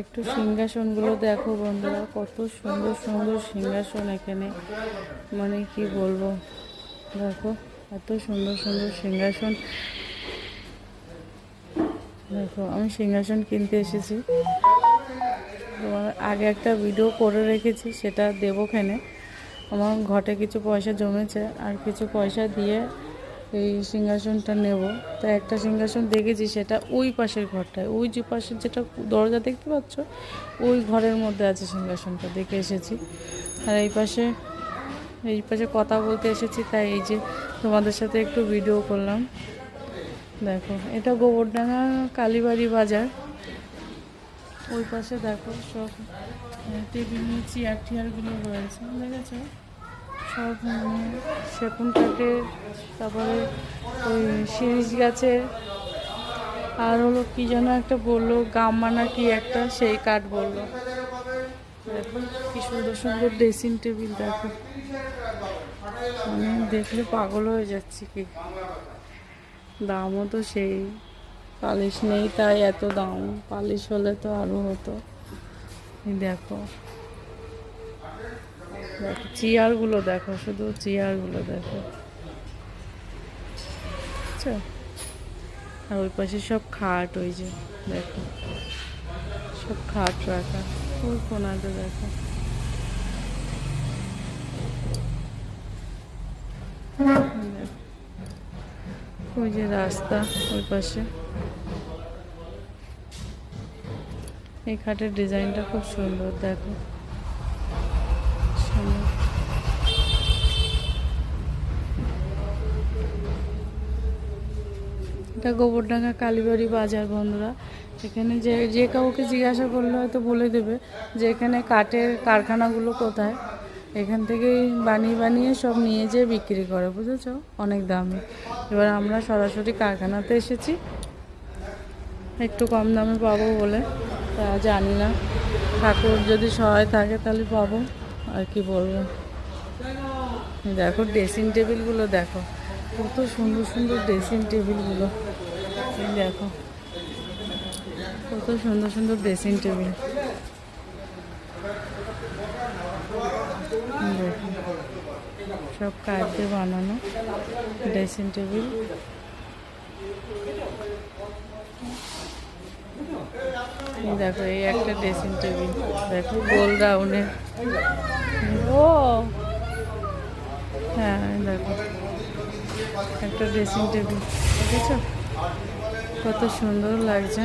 একটু সিংহাসনগুলো দেখো বন্ধুরা, কত সুন্দর সুন্দর সিংহাসন এখানে, মানে কি বলবো। দেখো এত সুন্দর সুন্দর সিংহাসন। দেখো আমি সিংহাসন কিনতে এসেছি, তোমার আগে একটা ভিডিও করে রেখেছি, সেটা দেবোখানে। আমার ঘটে কিছু পয়সা জমেছে, আর কিছু পয়সা দিয়ে এই সিংহাসনটা নেব। তো একটা সিংহাসন দেখেছি, সেটা ওই পাশের ঘরটায়, ওই যে পাশের যেটা দরজা দেখতে পাচ্ছ, ওই ঘরের মধ্যে আছে সিংহাসনটা, দেখে এসেছি। আর এই পাশে কথা বলতে এসেছি, তাই এই যে তোমাদের সাথে একটু ভিডিও করলাম। দেখো এটা গোবরডাঙ্গা কালীবাড়ি বাজার। ওই পাশে দেখো সব টেবিল চেয়ার টিয়ারগুলো রয়েছে, দেখেছো? সব সেগুন কাঠের, তারপরে ওই শিরিষ গাছের, আর হলো কি যেন একটা বললো, গাম্মানা কি একটা, সেই কাঠ বললো। দেখো কি সুন্দর সুন্দর ড্রেসিং টেবিল, দেখো আমি দেখলে পাগল হয়ে যাচ্ছি। কি দামও তো সেই, পালিশ নেই তাই এত দাম, পালিশ হলে তো আরও হতো। দেখো দেখো চেয়ারগুলো দেখো, শুধু চেয়ারগুলো দেখো, আচ্ছা। আর ওই পাশে সব খাট, ওই যে দেখো সব খাট রাখা, ওই কোনাতে দেখো। ওই যে রাস্তা ওই পাশে, এই খাটের ডিজাইনটা খুব সুন্দর, দেখো সুন্দর। এটা গোবরডাঙ্গা কালীবাড়ি বাজার বন্ধুরা। এখানে যে যে কাউকে জিজ্ঞাসা করলে হয়তো বলে দেবে যে এখানে কাঠের কারখানাগুলো কোথায়। এখান থেকেই বানিয়ে বানিয়ে সব নিয়ে যেয়ে বিক্রি করে, বুঝেছ, অনেক দামে। এবার আমরা সরাসরি কারখানাতে এসেছি, একটু কম দামে পাবো বলে, তা জানি না, ঠাকুর যদি সহায় থাকে তাহলে পাবো, আর কি বলবো। দেখো ড্রেসিং টেবিলগুলো দেখো, কত সুন্দর সুন্দর ড্রেসিং টেবিলগুলো, দেখো কত সুন্দর সুন্দর ড্রেসিং টেবিল। দেখো সব কাঠ দিয়ে বানানো ড্রেসিং টেবিল। দেখো এই একটা ড্রেসিং টেবিল, দেখো গোল রাউন্ডের। ও হ্যাঁ দেখো একটা ড্রেসিং টেবিল, দেখেছো কত সুন্দর লাগছে।